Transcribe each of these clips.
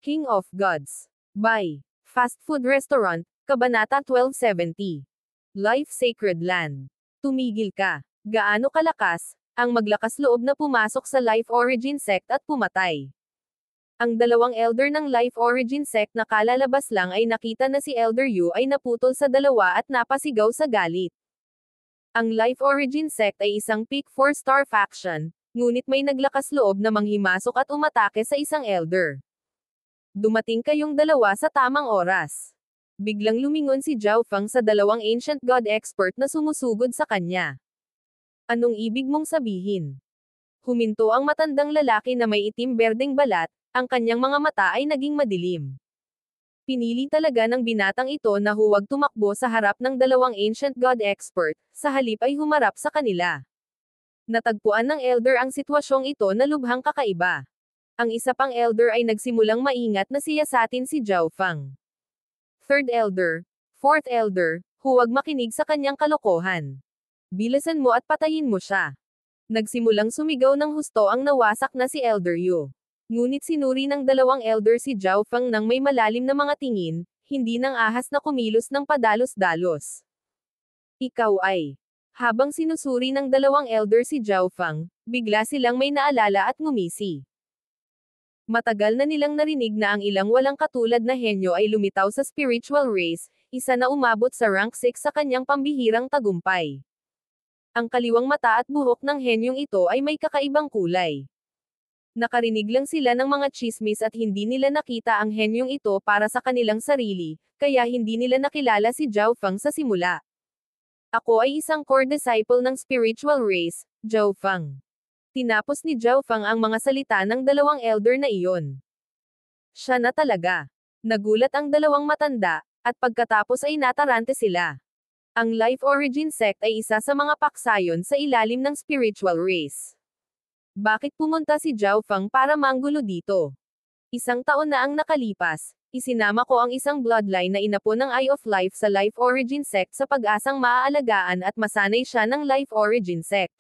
King of Gods. By Fast Food Restaurant, Kabanata 1270. Life Sacred Land. Tumigil ka. Gaano kalakas ang maglakas loob na pumasok sa Life Origin Sect at pumatay? Ang dalawang elder ng Life Origin Sect na kalalabas lang ay nakita na si Elder Yu ay naputol sa dalawa at napasigaw sa galit. Ang Life Origin Sect ay isang peak 4-star faction, ngunit may naglakas loob na manghimasok at umatake sa isang elder. Dumating kayong dalawa sa tamang oras. Biglang lumingon si Zhao Feng sa dalawang ancient god expert na sumusugod sa kanya. Anong ibig mong sabihin? Huminto ang matandang lalaki na may itim-berdeng balat, ang kanyang mga mata ay naging madilim. Pinili talaga ng binatang ito na huwag tumakbo sa harap ng dalawang ancient god expert, sa halip ay humarap sa kanila. Natagpuan ng elder ang sitwasyong ito na lubhang kakaiba. Ang isa pang elder ay nagsimulang maingat na siyasatin si Zhao Feng. Third elder, fourth elder, huwag makinig sa kanyang kalokohan. Bilisan mo at patayin mo siya. Nagsimulang sumigaw ng husto ang nawasak na si Elder Yu. Ngunit sinuri ng dalawang elder si Zhao Feng nang may malalim na mga tingin, hindi nang ahas na kumilos ng padalos-dalos. Ikaw ay. Habang sinusuri ng dalawang elder si Zhao Feng, bigla silang may naalala at ngumisi. Matagal na nilang narinig na ang ilang walang katulad na henyo ay lumitaw sa spiritual race, isa na umabot sa rank 6 sa kanyang pambihirang tagumpay. Ang kaliwang mata at buhok ng henyong ito ay may kakaibang kulay. Nakarinig lang sila ng mga chismis at hindi nila nakita ang henyong ito para sa kanilang sarili, kaya hindi nila nakilala si Zhao Feng sa simula. Ako ay isang core disciple ng spiritual race, Zhao Feng. Tinapos ni Zhao Feng ang mga salita ng dalawang elder na iyon. Siya na talaga. Nagulat ang dalawang matanda, at pagkatapos ay natarante sila. Ang Life Origin Sect ay isa sa mga paksayon sa ilalim ng spiritual race. Bakit pumunta si Zhao Feng para manggulo dito? Isang taon na ang nakalipas, isinama ko ang isang bloodline na inapo ng Eye of Life sa Life Origin Sect sa pag-asang maaalagaan at masanay siya ng Life Origin Sect.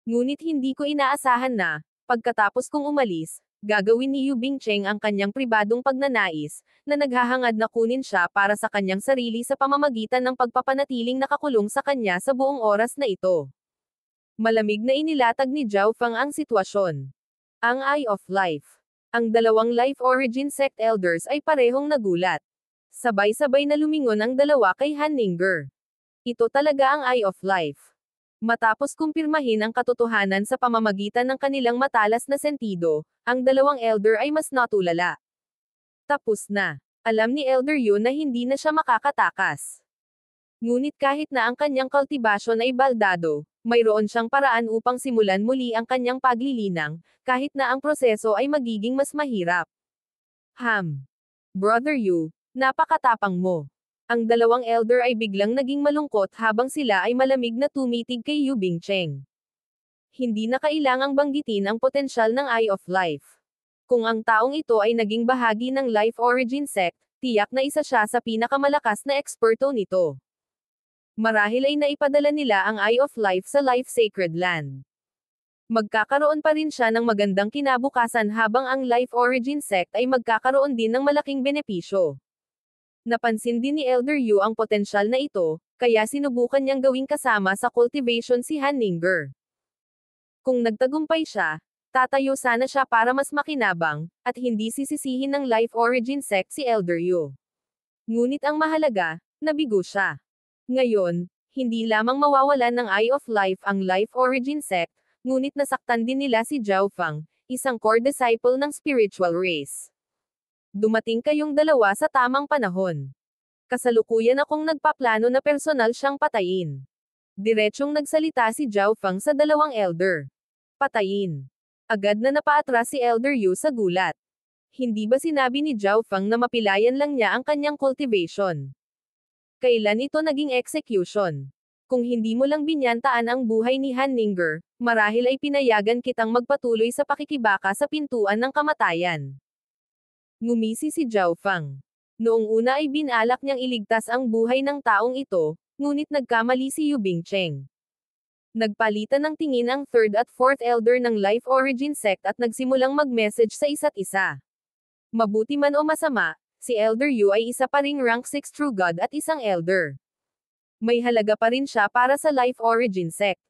Ngunit hindi ko inaasahan na, pagkatapos kong umalis, gagawin ni Yu Bingcheng ang kanyang pribadong pagnanais, na naghahangad na kunin siya para sa kanyang sarili sa pamamagitan ng pagpapanatiling nakakulong sa kanya sa buong oras na ito. Malamig na inilatag ni Zhao Feng ang sitwasyon. Ang Eye of Life. Ang dalawang Life Origin Sect elders ay parehong nagulat. Sabay-sabay na lumingon ang dalawa kay Han Ningguo. Ito talaga ang Eye of Life. Matapos kumpirmahin ang katotohanan sa pamamagitan ng kanilang matalas na sentido, ang dalawang elder ay mas natulala. Tapos na. Alam ni Elder Yu na hindi na siya makakatakas. Ngunit kahit na ang kanyang kultibasyon ay baldado, mayroon siyang paraan upang simulan muli ang kanyang paglilinang, kahit na ang proseso ay magiging mas mahirap. Brother Yu, napakatapang mo. Ang dalawang elder ay biglang naging malungkot habang sila ay malamig na tumitig kay Yu Bingcheng. Hindi na kailangang banggitin ang potensyal ng Eye of Life. Kung ang taong ito ay naging bahagi ng Life Origin Sect, tiyak na isa siya sa pinakamalakas na eksperto nito. Marahil ay naipadala nila ang Eye of Life sa Life Sacred Land. Magkakaroon pa rin siya ng magandang kinabukasan habang ang Life Origin Sect ay magkakaroon din ng malaking benepisyo. Napansin din ni Elder Yu ang potensyal na ito, kaya sinubukan niyang gawing kasama sa cultivation si Han Ningguo. Kung nagtagumpay siya, tatayo sana siya para mas makinabang, at hindi sisisihin ng Life Origin Sect si Elder Yu. Ngunit ang mahalaga, nabigo siya. Ngayon, hindi lamang mawawalan ng Eye of Life ang Life Origin Sect, ngunit nasaktan din nila si Zhao Feng, isang core disciple ng spiritual race. Dumating kayong dalawa sa tamang panahon. Kasalukuyan akong nagpaplano na personal siyang patayin. Diretsyong nagsalita si Zhao Feng sa dalawang elder. Patayin. Agad na napaatras si Elder Yu sa gulat. Hindi ba sinabi ni Zhao Feng na mapilayan lang niya ang kanyang cultivation? Kailan ito naging execution? Kung hindi mo lang binyantaan ang buhay ni Han Ningguo, marahil ay pinayagan kitang magpatuloy sa pakikibaka sa pintuan ng kamatayan. Ngumisi si Zhao Feng. Noong una ay binalak niyang iligtas ang buhay ng taong ito, ngunit nagkamali si Yu Bingcheng. Nagpalitan ng tingin ang third at fourth elder ng Life Origin Sect at nagsimulang mag-message sa isa't isa. Mabuti man o masama, si Elder Yu ay isa pa ring rank 6 True God at isang Elder. May halaga pa rin siya para sa Life Origin Sect.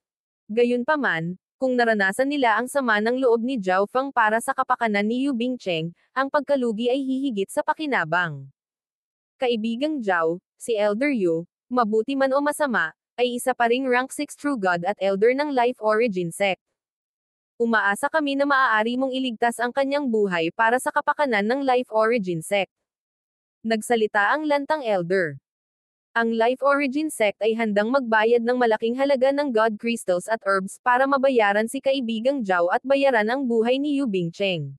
Gayunpaman, kung naranasan nila ang sama ng loob ni Zhao Feng para sa kapakanan ni Yu Bingcheng, ang pagkalugi ay hihigit sa pakinabang. Kaibigang Zhao, si Elder Yu, mabuti man o masama, ay isa pa ring rank 6 True God at Elder ng Life Origin Sect. Umaasa kami na maaari mong iligtas ang kanyang buhay para sa kapakanan ng Life Origin Sect. Nagsalita ang lantang Elder. Ang Life Origin Sect ay handang magbayad ng malaking halaga ng God Crystals at Herbs para mabayaran si kaibigang Zhao at bayaran ang buhay ni Yu Bingcheng.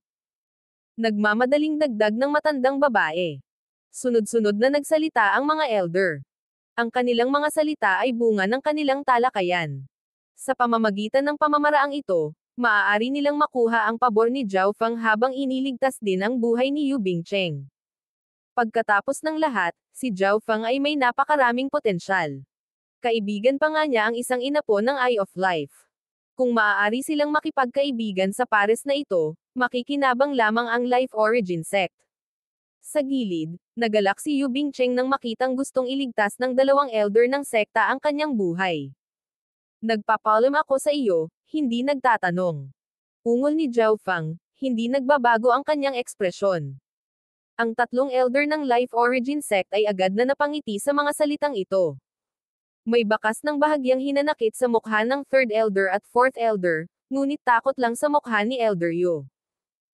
Nagmamadaling dagdag ng matandang babae. Sunod-sunod na nagsalita ang mga Elder. Ang kanilang mga salita ay bunga ng kanilang talakayan. Sa pamamagitan ng pamamaraang ito, maaari nilang makuha ang pabor ni Zhao Feng habang iniligtas din ang buhay ni Yu Bingcheng. Pagkatapos ng lahat, si Zhao Feng ay may napakaraming potensyal. Kaibigan pa nga niya ang isang inapo ng Eye of Life. Kung maaari silang makipagkaibigan sa pares na ito, makikinabang lamang ang Life Origin Sect. Sa gilid, nagalak si Yu Bingcheng nang makitang gustong iligtas ng dalawang elder ng sekta ang kanyang buhay. Nagpapaalam ako sa iyo, hindi nagtatanong. Ungol ni Zhao Feng, hindi nagbabago ang kanyang ekspresyon. Ang tatlong elder ng Life Origin Sect ay agad na napangiti sa mga salitang ito. May bakas ng bahagyang hinanakit sa mukha ng third elder at fourth elder, ngunit takot lang sa mukha ni Elder Yu.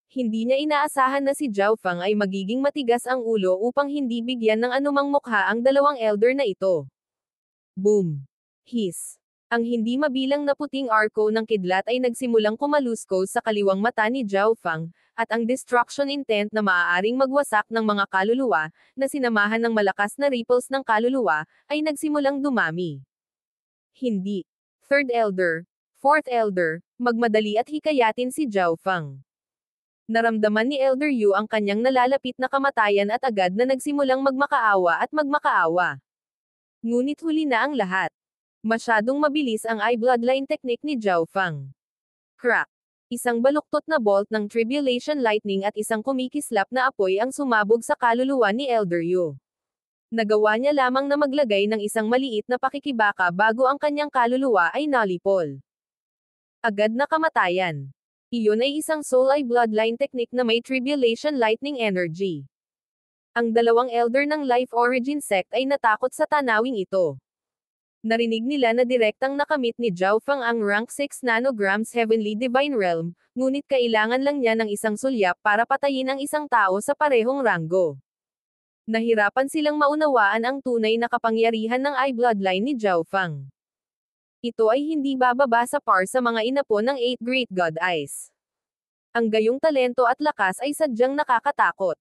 Hindi niya inaasahan na si Zhao Feng ay magiging matigas ang ulo upang hindi bigyan ng anumang mukha ang dalawang elder na ito. Boom! Hiss! Ang hindi mabilang na puting arko ng kidlat ay nagsimulang kumaluskos sa kaliwang mata ni Zhao Feng, at ang destruction intent na maaaring magwasak ng mga kaluluwa, na sinamahan ng malakas na ripples ng kaluluwa, ay nagsimulang dumami. Hindi. Third Elder, Fourth Elder, magmadali at hikayatin si Zhao Feng. Naramdaman ni Elder Yu ang kanyang nalalapit na kamatayan at agad na nagsimulang magmakaawa at magmakaawa. Ngunit huli na ang lahat. Masyadong mabilis ang eye bloodline technique ni Zhao Feng. Crack! Isang baluktot na bolt ng Tribulation Lightning at isang kumikislap na apoy ang sumabog sa kaluluwa ni Elder Yu. Nagawa niya lamang na maglagay ng isang maliit na pakikibaka bago ang kanyang kaluluwa ay nalipol. Agad na kamatayan. Iyon ay isang soul eye bloodline technique na may Tribulation Lightning energy. Ang dalawang elder ng Life Origin Sect ay natakot sa tanawing ito. Narinig nila na direktang nakamit ni Zhao Feng ang rank 6 nanograms Heavenly Divine Realm, ngunit kailangan lang niya ng isang sulyap para patayin ang isang tao sa parehong ranggo. Nahirapan silang maunawaan ang tunay na kapangyarihan ng eye bloodline ni Zhao Feng. Ito ay hindi bababa sa par sa mga inapo ng 8 Great God Eyes. Ang gayong talento at lakas ay sadyang nakakatakot.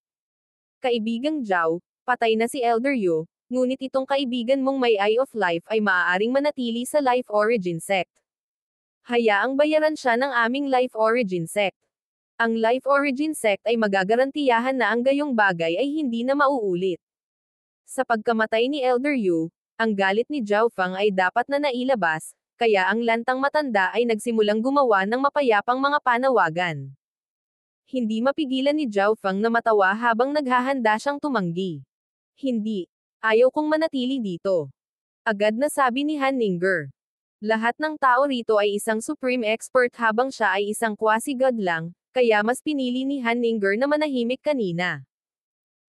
Kaibigang Zhao, patay na si Elder Yu, ngunit itong kaibigan mong may Eye of Life ay maaaring manatili sa Life Origin Sect. Hayaang bayaran siya ng aming Life Origin Sect. Ang Life Origin Sect ay magagarantiyahan na ang gayong bagay ay hindi na mauulit. Sa pagkamatay ni Elder Yu, ang galit ni Zhao Feng ay dapat na nailabas, kaya ang lantang matanda ay nagsimulang gumawa ng mapayapang mga panawagan. Hindi mapigilan ni Zhao Feng na matawa habang naghahanda siyang tumanggi. Hindi. Ayaw kong manatili dito. Agad na sabi ni Han Ninger. Lahat ng tao rito ay isang supreme expert habang siya ay isang quasi-god lang, kaya mas pinili ni Han Ninger na manahimik kanina.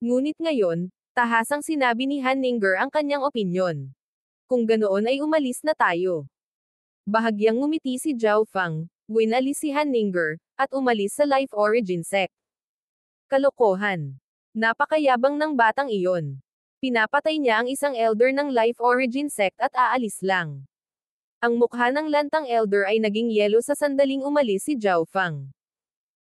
Ngunit ngayon, tahasang sinabi ni Han Ninger ang kanyang opinyon. Kung ganoon ay umalis na tayo. Bahagyang ngumiti si Zhao Feng, winalis si Han Ninger, at umalis sa Life Origin Sect. Kalokohan. Napakayabang ng batang iyon. Pinapatay niya ang isang elder ng Life Origin Sect at aalis lang. Ang mukha ng lantang elder ay naging yelo sa sandaling umalis si Zhao Feng.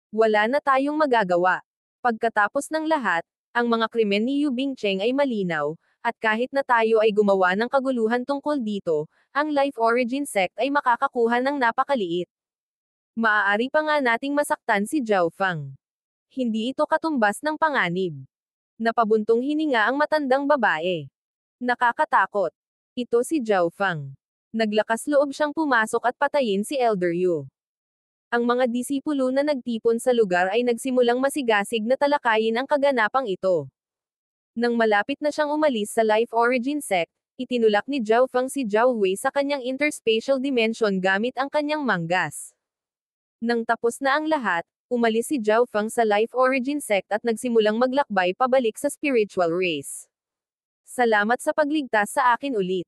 Wala na tayong magagawa. Pagkatapos ng lahat, ang mga krimen ni Yu Bingcheng ay malinaw, at kahit na tayo ay gumawa ng kaguluhan tungkol dito, ang Life Origin Sect ay makakakuha ng napakaliit. Maaari pa nga nating masaktan si Zhao Feng. Hindi ito katumbas ng panganib. Napabuntong hininga ang matandang babae. Nakakatakot. Ito si Zhao Feng. Naglakas loob siyang pumasok at patayin si Elder Yu. Ang mga disipulo na nagtipon sa lugar ay nagsimulang masigasig na talakayin ang kaganapang ito. Nang malapit na siyang umalis sa Life Origin Sect, itinulak ni Zhao Feng si Zhao Wei sa kanyang interspatial dimension gamit ang kanyang manggas. Nang tapos na ang lahat, umalis si Zhao Feng sa Life Origin Sect at nagsimulang maglakbay pabalik sa spiritual race. Salamat sa pagligtas sa akin ulit.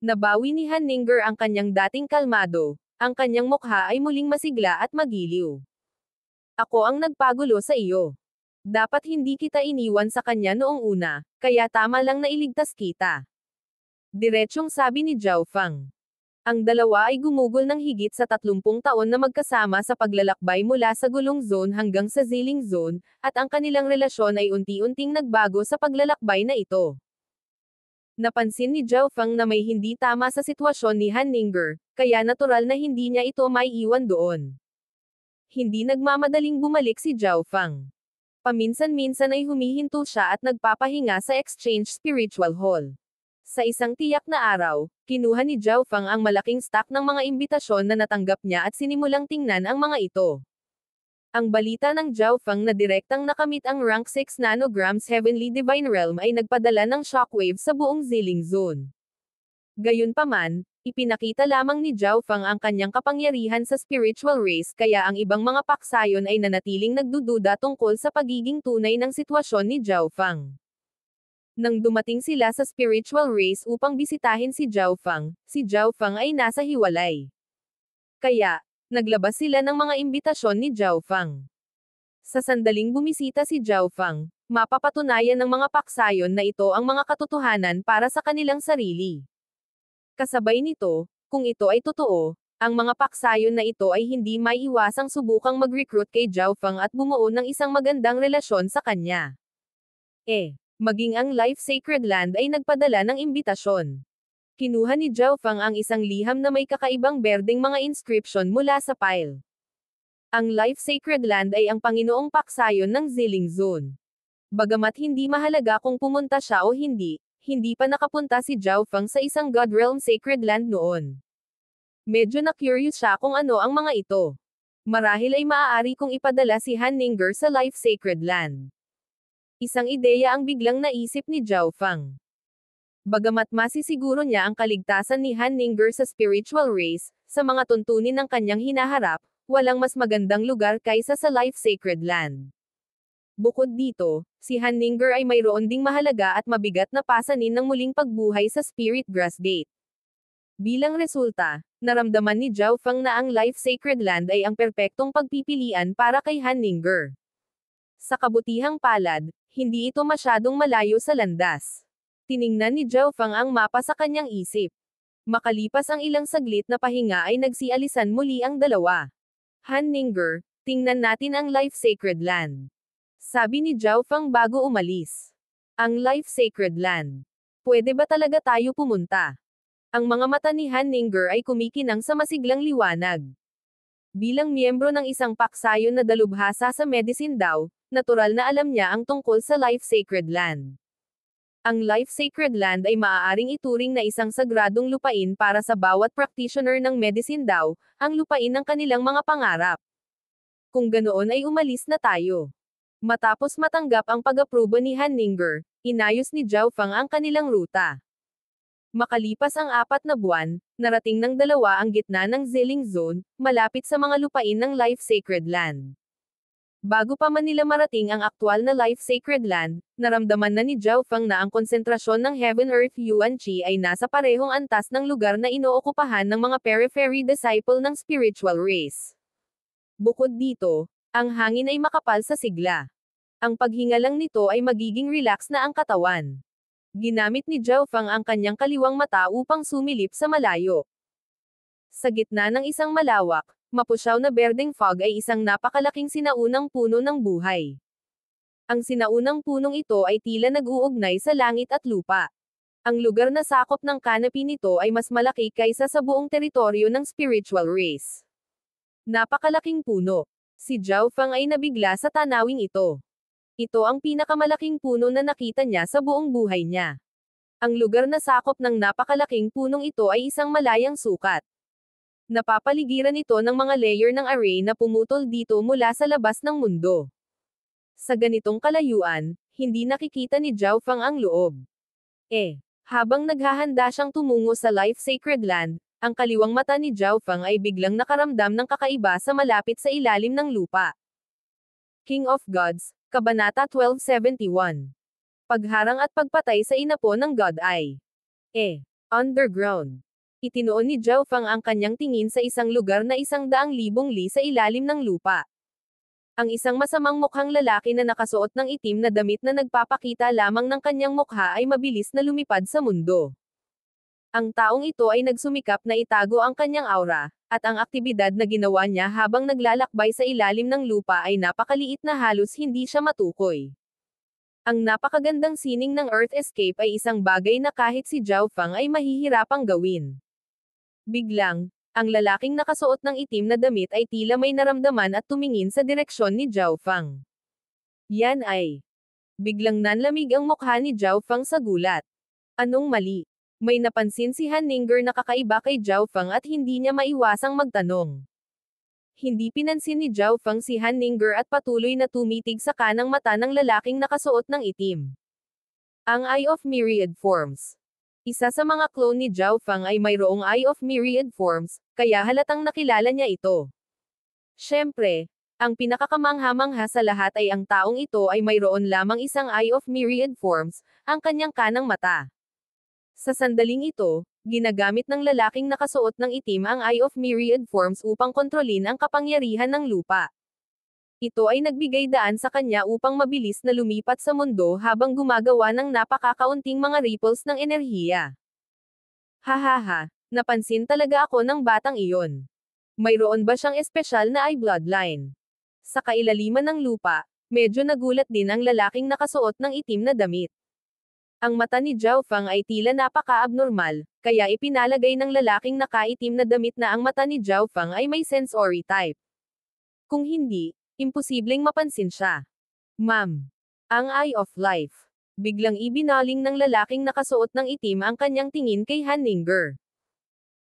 Nabawi ni Han Ninger ang kanyang dating kalmado, ang kanyang mukha ay muling masigla at magiliw. Ako ang nagpagulo sa iyo. Dapat hindi kita iniwan sa kanya noong una, kaya tama lang na iligtas kita. Diretsyong sabi ni Zhao Feng. Ang dalawa ay gumugol ng higit sa 30 taon na magkasama sa paglalakbay mula sa Gulong Zone hanggang sa Ziling Zone, at ang kanilang relasyon ay unti-unting nagbago sa paglalakbay na ito. Napansin ni Zhao Feng na may hindi tama sa sitwasyon ni Han Ninger, kaya natural na hindi niya ito maiiwan doon. Hindi nagmamadaling bumalik si Zhao Feng. Paminsan-minsan ay humihinto siya at nagpapahinga sa Exchange Spiritual Hall. Sa isang tiyak na araw, kinuha ni Zhao Feng ang malaking stack ng mga imbitasyon na natanggap niya at sinimulang tingnan ang mga ito. Ang balita ng Zhao Feng na direktang nakamit ang rank 6 nanograms Heavenly Divine Realm ay nagpadala ng shockwave sa buong Ziling Zone. Gayunpaman, ipinakita lamang ni Zhao Feng ang kanyang kapangyarihan sa spiritual race kaya ang ibang mga paksayon ay nanatiling nagdududa tungkol sa pagiging tunay ng sitwasyon ni Zhao Feng. Nang dumating sila sa spiritual race upang bisitahin si Zhao Feng ay nasa hiwalay. Kaya, naglabas sila ng mga imbitasyon ni Zhao Feng. Sa sandaling bumisita si Zhao Feng, mapapatunayan ng mga paksayon na ito ang mga katotohanan para sa kanilang sarili. Kasabay nito, kung ito ay totoo, ang mga paksayon na ito ay hindi maiiwasang subukang mag-recruit kay Zhao Feng at bumuo ng isang magandang relasyon sa kanya. Maging ang Life Sacred Land ay nagpadala ng imbitasyon. Kinuha ni Zhao Feng ang isang liham na may kakaibang berdeng mga inscription mula sa pile. Ang Life Sacred Land ay ang Panginoong paksayon ng Ziling Zone. Bagamat hindi mahalaga kung pumunta siya o hindi pa nakapunta si Zhao Feng sa isang God Realm Sacred Land noon. Medyo na-curious siya kung ano ang mga ito. Marahil ay maaari kong ipadala si Han Ninger sa Life Sacred Land. Isang ideya ang biglang naisip ni Zhao Feng. Bagamat masisiguro niya ang kaligtasan ni Han Ninger sa spiritual race, sa mga tuntunin ng kanyang hinaharap, walang mas magandang lugar kaysa sa Life Sacred Land. Bukod dito, si Han Ninger ay mayroon ding mahalaga at mabigat na pasanin ng muling pagbuhay sa Spirit Grass Gate. Bilang resulta, naramdaman ni Zhao Feng na ang Life Sacred Land ay ang perpektong pagpipilian para kay Han Ninger. Sa kabutihang palad, hindi ito masyadong malayo sa landas. Tiningnan ni Zhao Feng ang mapa sa kanyang isip. Makalipas ang ilang saglit na pahinga ay nagsialisan muli ang dalawa. Han Ninger, tingnan natin ang Life Sacred Land. Sabi ni Zhao Feng bago umalis. Ang Life Sacred Land. Pwede ba talaga tayo pumunta? Ang mga mata ni Han Ninger ay kumikinang sa masiglang liwanag. Bilang miyembro ng isang paksayon na dalubhasa sa medicine daw, natural na alam niya ang tungkol sa Life Sacred Land. Ang Life Sacred Land ay maaaring ituring na isang sagradong lupain para sa bawat practitioner ng medicine daw, ang lupain ng kanilang mga pangarap. Kung ganoon ay umalis na tayo. Matapos matanggap ang pag-aprobo ni Han Ninger, inayos ni Zhao Feng ang kanilang ruta. Makalipas ang 4 na buwan, narating ng dalawa ang gitna ng Ziling Zone, malapit sa mga lupain ng Life Sacred Land. Bago pa man nila marating ang aktwal na Life Sacred Land, naramdaman na ni Zhao Feng na ang konsentrasyon ng Heaven Earth Yuan Qi ay nasa parehong antas ng lugar na inookupahan ng mga periphery disciple ng spiritual race. Bukod dito, ang hangin ay makapal sa sigla. Ang paghinga lang nito ay magiging relax na ang katawan. Ginamit ni Zhao Feng ang kanyang kaliwang mata upang sumilip sa malayo. Sa gitna ng isang malawak, mapusyaw na berdeng fog ay isang napakalaking sinaunang puno ng buhay. Ang sinaunang punong ito ay tila nag-uugnay sa langit at lupa. Ang lugar na sakop ng canopy nito ay mas malaki kaysa sa buong teritoryo ng spiritual race. Napakalaking puno. Si Zhao Feng ay nabigla sa tanawing ito. Ito ang pinakamalaking puno na nakita niya sa buong buhay niya. Ang lugar na sakop ng napakalaking punong ito ay isang malayang sukat. Napapaligiran ito ng mga layer ng array na pumutol dito mula sa labas ng mundo. Sa ganitong kalayuan, hindi nakikita ni Zhao Fang ang loob. Habang naghahanda siyang tumungo sa Life Sacred Land, ang kaliwang mata ni Zhao Fang ay biglang nakaramdam ng kakaiba sa malapit sa ilalim ng lupa. King of Gods, Kabanata 1271. Pagharang at pagpatay sa inapo ng God Eye. Underground. Itinoon ni Zhao Fang ang kanyang tingin sa isang lugar na 100,000 li sa ilalim ng lupa. Ang isang masamang mukhang lalaki na nakasuot ng itim na damit na nagpapakita lamang ng kanyang mukha ay mabilis na lumipad sa mundo. Ang taong ito ay nagsumikap na itago ang kanyang aura, at ang aktibidad na ginawa niya habang naglalakbay sa ilalim ng lupa ay napakaliit na halos hindi siya matukoy. Ang napakagandang sining ng Earth Escape ay isang bagay na kahit si Zhao Fang ay mahihirapang gawin. Biglang, ang lalaking nakasuot ng itim na damit ay tila may naramdaman at tumingin sa direksyon ni Zhao Fang. Yan ay. Biglang nanlamig ang mukha ni Zhao Fang sa gulat. Anong mali? May napansin si Han Ninger na kakaiba kay Zhao Fang at hindi niya maiwasang magtanong. Hindi pinansin ni Zhao Fang si Han Ninger at patuloy na tumitig sa kanang mata ng lalaking nakasuot ng itim. Ang Eye of Myriad Forms. Isa sa mga clone ni Zhao Fang ay mayroong Eye of Myriad Forms, kaya halatang nakilala niya ito. Siyempre, ang pinakakamangha-mangha sa lahat ay ang taong ito ay mayroon lamang isang Eye of Myriad Forms, ang kanyang kanang mata. Sa sandaling ito, ginagamit ng lalaking nakasuot ng itim ang Eye of Myriad Forms upang kontrolin ang kapangyarihan ng lupa. Ito ay nagbigay daan sa kanya upang mabilis na lumipat sa mundo habang gumagawa ng napakakaunting mga ripples ng enerhiya. Hahaha, napansin talaga ako ng batang iyon. Mayroon ba siyang espesyal na eye bloodline? Sa kailaliman ng lupa, medyo nagulat din ang lalaking nakasuot ng itim na damit. Ang mata ni Zhao Fang ay tila napaka-abnormal, kaya ipinalagay ng lalaking nakaitim na damit na ang mata ni Zhao Fang ay may sensory type. Kung hindi, imposibleng mapansin siya. Ma'am. Ang Eye of Life. Biglang ibinaling ng lalaking nakasuot ng itim ang kanyang tingin kay Han Ninger.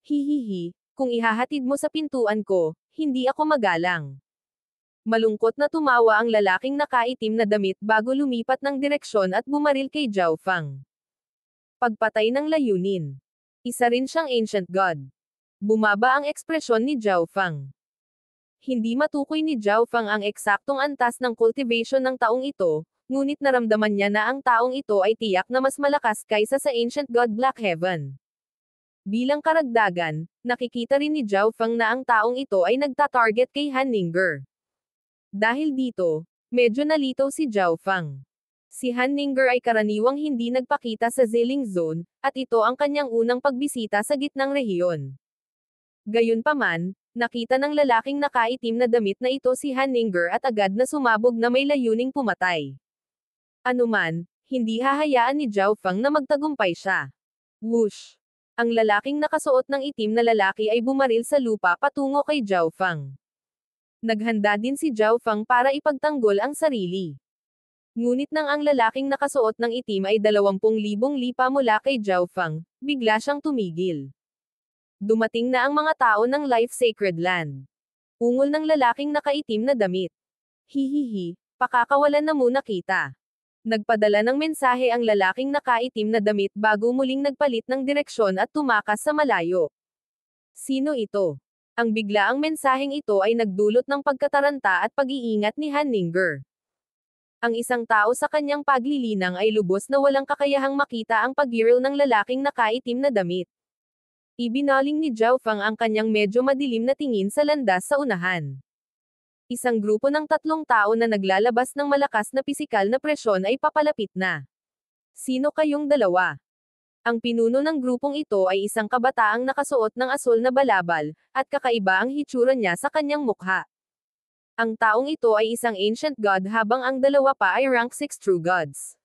Hihihi, kung ihahatid mo sa pintuan ko, hindi ako magalang. Malungkot na tumawa ang lalaking nakaitim na damit bago lumipat ng direksyon at bumaril kay Zhao Fang. Pagpatay ng layunin. Isa rin siyang ancient god. Bumaba ang ekspresyon ni Zhao Fang. Hindi matukoy ni Zhao Fang ang eksaktong antas ng cultivation ng taong ito, ngunit naramdaman niya na ang taong ito ay tiyak na mas malakas kaysa sa ancient god Black Heaven. Bilang karagdagan, nakikita rin ni Zhao Fang na ang taong ito ay nagta-target kay Han Ninger. Dahil dito, medyo nalitaw si Zhao Fang. Si Han Ninger ay karaniwang hindi nagpakita sa Ziling Zone, at ito ang kanyang unang pagbisita sa gitnang rehiyon. Gayunpaman, nakita ng lalaking nakaitim na damit na ito si Han Ninger at agad na sumabog na may layuning pumatay. Anuman, hindi hahayaan ni Zhao Fang na magtagumpay siya. Whoosh! Ang lalaking nakasuot ng itim na lalaki ay bumaril sa lupa patungo kay Zhao Fang. Naghanda din si Zhao Fang para ipagtanggol ang sarili. Ngunit nang ang lalaking nakasuot ng itim ay 20,000 lipa mula kay Zhao Fang, bigla siyang tumigil. Dumating na ang mga tao ng Life Sacred Land. Ungol ng lalaking nakaitim na damit. Hihihi, pakakawalan na muna kita. Nagpadala ng mensahe ang lalaking nakaitim na damit bago muling nagpalit ng direksyon at tumakas sa malayo. Sino ito? Ang biglaang mensaheng ito ay nagdulot ng pagkataranta at pag-iingat ni Han Ninger. Ang isang tao sa kanyang paglilinang ay lubos na walang kakayahang makita ang pag-girl ng lalaking nakaitim na damit. Ibinaling ni Zhao Fang ang kanyang medyo madilim na tingin sa landas sa unahan. Isang grupo ng 3 tao na naglalabas ng malakas na pisikal na presyon ay papalapit na. Sino kayong dalawa? Ang pinuno ng grupong ito ay isang kabataang nakasuot ng asul na balabal, at kakaiba ang hitsura niya sa kanyang mukha. Ang taong ito ay isang ancient god habang ang dalawa pa ay rank 6 true gods.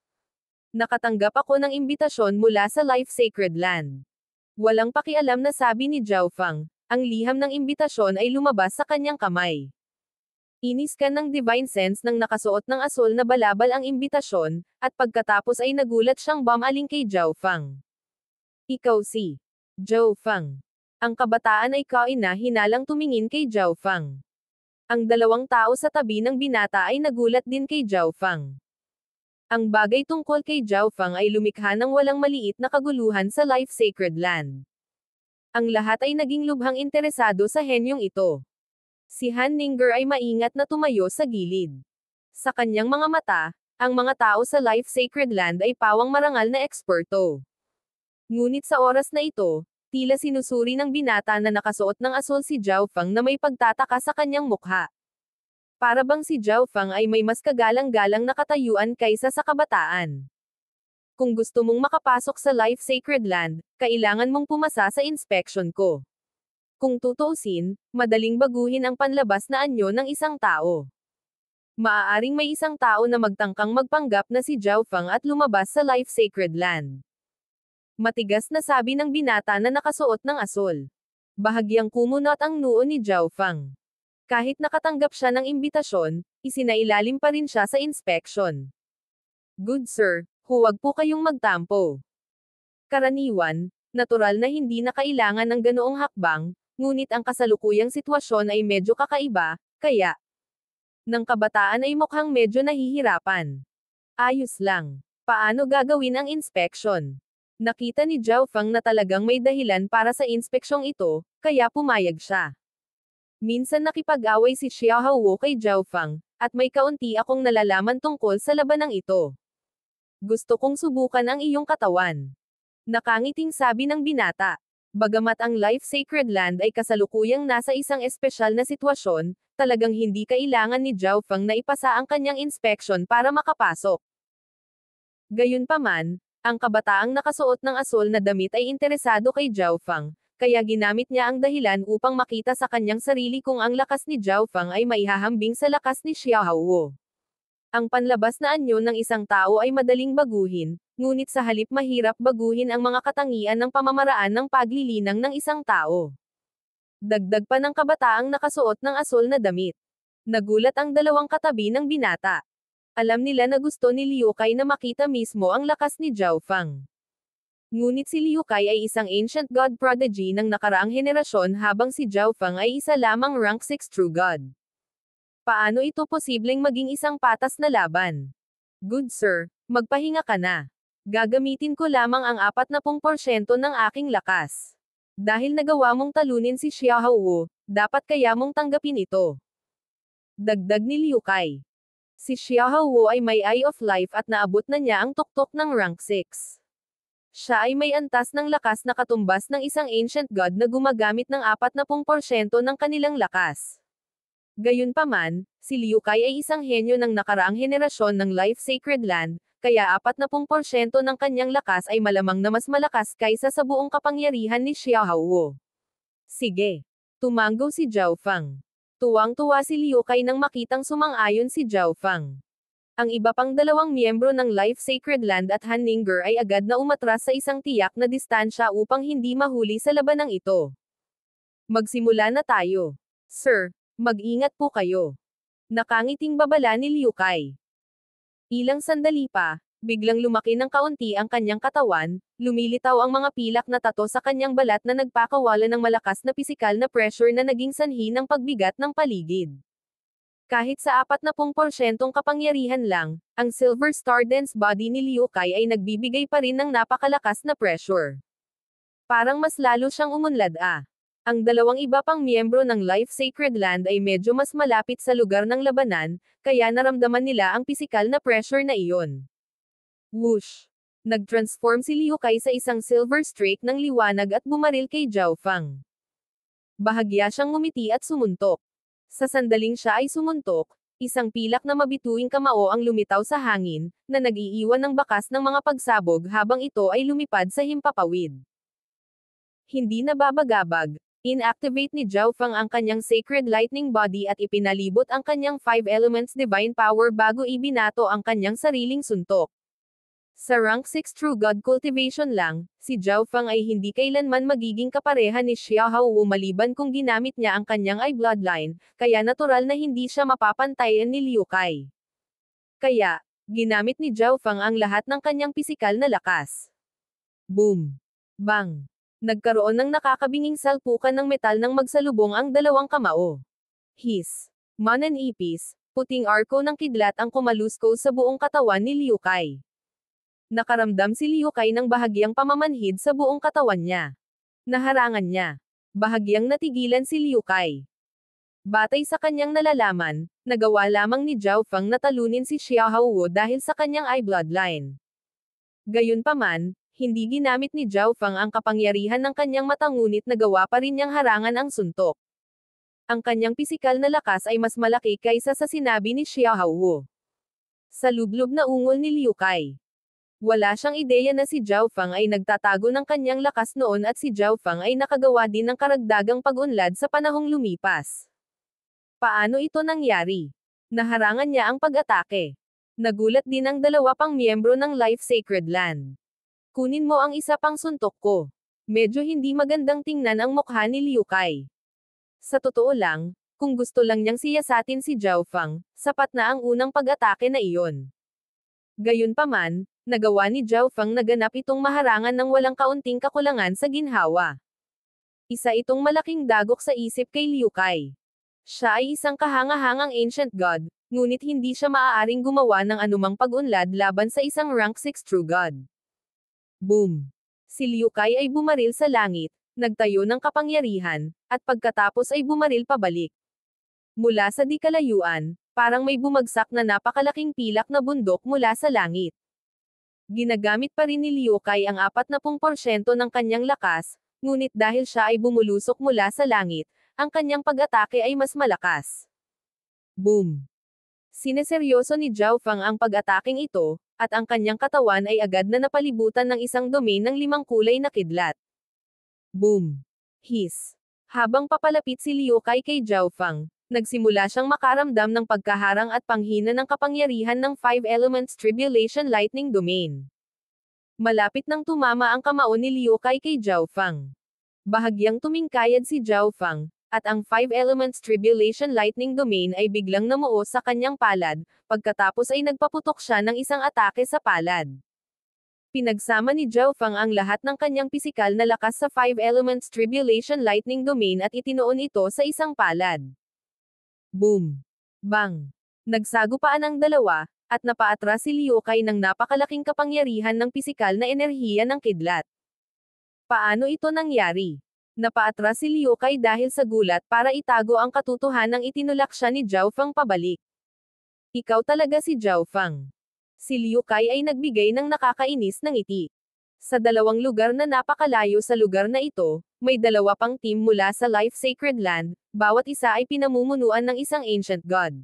Nakatanggap ako ng imbitasyon mula sa Life Sacred Land. Walang pakialam na sabi ni Zhao Fang, ang liham ng imbitasyon ay lumabas sa kanyang kamay. Iniskan ng divine sense ng nakasuot ng asul na balabal ang imbitasyon, at pagkatapos ay nagulat siyang bumaling kay Zhao Fang. Ikaw si Zhao Fang. Ang kabataan ay kaina-hinalang tumingin kay Zhao Fang. Ang dalawang tao sa tabi ng binata ay nagulat din kay Zhao Fang. Ang bagay tungkol kay Zhao Fang ay lumikha ng walang maliit na kaguluhan sa Life Sacred Land. Ang lahat ay naging lubhang interesado sa henyong ito. Si Han Ninger ay maingat na tumayo sa gilid. Sa kanyang mga mata, ang mga tao sa Life Sacred Land ay pawang marangal na eksperto. Ngunit sa oras na ito, tila sinusuri ng binata na nakasuot ng asul si Zhao Fang na may pagtataka sa kanyang mukha. Para bang si Zhao Fang ay may mas kagalang-galang na katayuan kaysa sa kabataan. Kung gusto mong makapasok sa Life Sacred Land, kailangan mong pumasa sa inspection ko. Kung tutuusin, madaling baguhin ang panlabas na anyo ng isang tao. Maaaring may isang tao na magtangkang magpanggap na si Zhao Fang at lumabas sa Life Sacred Land. Matigas na sabi ng binata na nakasuot ng asul. Bahagyang kumunot ang noo ni Zhao Fang. Kahit nakatanggap siya ng imbitasyon, isinailalim pa rin siya sa inspection. Good sir, huwag po kayong magtampo. Karaniwan, natural na hindi na kailangan ng ganoong hakbang, ngunit ang kasalukuyang sitwasyon ay medyo kakaiba, kaya ng kabataan ay mukhang medyo nahihirapan. Ayos lang. Paano gagawin ang inspection? Nakita ni Zhao Fang na talagang may dahilan para sa inspeksyong ito, kaya pumayag siya. Minsan nakipag-away si Xiao Hao kay Zhao Fang, at may kaunti akong nalalaman tungkol sa labanang ito. Gusto kong subukan ang iyong katawan. Nakangiting sabi ng binata. Bagamat ang Life Sacred Land ay kasalukuyang nasa isang espesyal na sitwasyon, talagang hindi kailangan ni Zhao Fang na ipasa ang kanyang inspeksyon para makapasok. Gayunpaman, ang kabataang nakasuot ng asul na damit ay interesado kay Zhao Fang, kaya ginamit niya ang dahilan upang makita sa kanyang sarili kung ang lakas ni Zhao Fang ay maihahambing sa lakas ni Xiao Hao. Ang panlabas na anyo ng isang tao ay madaling baguhin, ngunit sa halip mahirap baguhin ang mga katangian ng pamamaraan ng paglilinang ng isang tao. Dagdag pa ng kabataang nakasuot ng asul na damit. Nagulat ang dalawang katabi ng binata. Alam nila na gusto ni Liu Kai na makita mismo ang lakas ni Zhao Fang. Ngunit si Liu Kai ay isang ancient god prodigy ng nakaraang henerasyon habang si Zhao Fang ay isa lamang rank 6 true god. Paano ito posibleng maging isang patas na laban? Good sir, magpahinga ka na. Gagamitin ko lamang ang 40% ng aking lakas. Dahil nagawa mong talunin si Xiao Hao, dapat kaya mong tanggapin ito. Dagdag ni Liu Kai. Si Xiao Hao ay may Eye of Life at naabot na niya ang tuktok ng rank 6. Siya ay may antas ng lakas na katumbas ng isang ancient god na gumagamit ng 40% ng kanilang lakas. Gayunpaman, si Liu Kai ay isang henyo ng nakaraang henerasyon ng Life Sacred Land, kaya 40% ng kanyang lakas ay malamang na mas malakas kaysa sa buong kapangyarihan ni Xiao Hao. Sige. Tumanggo si Zhao Fang. Tuwang-tuwa si Liu Kai nang makitang sumang-ayon si Zhao Fang. Ang iba pang dalawang miyembro ng Life Sacred Land at Han Ninger ay agad na umatras sa isang tiyak na distansya upang hindi mahuli sa labanang ito. Magsimula na tayo. Sir, mag-ingat po kayo. Nakangiting babala ni Liu Kai. Ilang sandali pa, biglang lumaki ng kaunti ang kanyang katawan, lumilitaw ang mga pilak na tato sa kanyang balat na nagpakawala ng malakas na pisikal na pressure na naging sanhi ng pagbigat ng paligid. Kahit sa 40% kapangyarihan lang, ang Silver Star Dense Body ni Liu Kai ay nagbibigay pa rin ng napakalakas na pressure. Parang mas lalo siyang umunlad. Ang dalawang iba pang miyembro ng Life Sacred Land ay medyo mas malapit sa lugar ng labanan, kaya naramdaman nila ang pisikal na pressure na iyon. Whoosh! Nag-transform si Liu Kai sa isang silver streak ng liwanag at bumaril kay Zhao Fang. Bahagya siyang ngumiti at sumuntok. Sa sandaling siya ay sumuntok, isang pilak na mabituing kamao ang lumitaw sa hangin, na nag-iiwan ng bakas ng mga pagsabog habang ito ay lumipad sa himpapawid. Hindi nababagabag, inactivate ni Zhao Fang ang kanyang Sacred Lightning Body at ipinalibot ang kanyang 5 Elements Divine Power bago ibinato ang kanyang sariling suntok. Sa rank 6 True God Cultivation lang, si Zhao Fang ay hindi kailanman magiging kapareha ni Xiao Hao maliban kung ginamit niya ang kanyang eye bloodline, kaya natural na hindi siya mapapantayan ni Liu Kai. Kaya, ginamit ni Zhao Fang ang lahat ng kanyang pisikal na lakas. Boom! Bang! Nagkaroon ng nakakabinging salpukan ng metal nang magsalubong ang dalawang kamao. His mananipis, puting arko ng kidlat ang kumalusko sa buong katawan ni Liu Kai. Nakaramdam si Liu Kai ng bahagyang pamamanhid sa buong katawan niya. Naharangan niya. Bahagyang natigilan si Liu Kai. Batay sa kanyang nalalaman, nagawa lamang ni Zhao Feng na talunin si Xiao Wu dahil sa kanyang eye bloodline. Gayunpaman, hindi ginamit ni Zhao Feng ang kapangyarihan ng kanyang mata ngunit nagawa pa rin niyang harangan ang suntok. Ang kanyang pisikal na lakas ay mas malaki kaysa sa sinabi ni Xiao Wu. Sa lublob na ungol ni Liu Kai. Wala siyang ideya na si Zhao Feng ay nagtatago ng kanyang lakas noon at si Zhao Feng ay nakagawa din ng karagdagang pag-unlad sa panahong lumipas. Paano ito nangyari? Naharangan niya ang pag-atake. Nagulat din ang dalawa pang miyembro ng Life Sacred Land. Kunin mo ang isa pang suntok ko. Medyo hindi magandang tingnan ang mukha ni Liu Kai. Sa totoo lang, kung gusto lang niyang siyasatin si Zhao Feng, sapat na ang unang pag-atake na iyon. Gayunpaman, nagawa ni Zhao Feng na ganap itong maharangan ng walang kaunting kakulangan sa ginhawa. Isa itong malaking dagok sa isip kay Liu Kai. Siya ay isang kahanga-hangang ancient god, ngunit hindi siya maaaring gumawa ng anumang pag-unlad laban sa isang rank 6 true god. Boom! Si Liu Kai ay bumaril sa langit, nagtayo ng kapangyarihan, at pagkatapos ay bumaril pabalik. Mula sa di kalayuan, parang may bumagsak na napakalaking pilak na bundok mula sa langit. Ginagamit pa rin ni Liu Kai ang 40% ng kanyang lakas, ngunit dahil siya ay bumulusok mula sa langit, ang kanyang pag-atake ay mas malakas. Boom! Sineseryoso ni Zhao Feng ang pag-ataking ito, at ang kanyang katawan ay agad na napalibutan ng isang domain ng 5 kulay na kidlat. Boom! Hiss! Habang papalapit si Liu Kai kay Zhao Feng, nagsimula siyang makaramdam ng pagkaharang at panghina ng kapangyarihan ng 5 Elements Tribulation Lightning Domain. Malapit nang tumama ang kamao ni Liu Kai kay Zhao Feng. Bahagyang tumingkayad si Zhao Feng, at ang 5 Elements Tribulation Lightning Domain ay biglang namuo sa kanyang palad, pagkatapos ay nagpaputok siya ng isang atake sa palad. Pinagsama ni Zhao Feng ang lahat ng kanyang pisikal na lakas sa 5 Elements Tribulation Lightning Domain at itinoon ito sa isang palad. Boom! Bang! Nagsagupaan ang dalawa, at napaatras si Liu Kai ng napakalaking kapangyarihan ng pisikal na enerhiya ng kidlat. Paano ito nangyari? Napaatras si Liu Kai dahil sa gulat para itago ang katotohanang itinulak siya ni Zhao Feng pabalik. Ikaw talaga si Zhao Feng. Si Liu Kai ay nagbigay ng nakakainis na ngiti. Sa dalawang lugar na napakalayo sa lugar na ito, may dalawa pang team mula sa Life Sacred Land, bawat isa ay pinamumunuan ng isang ancient god.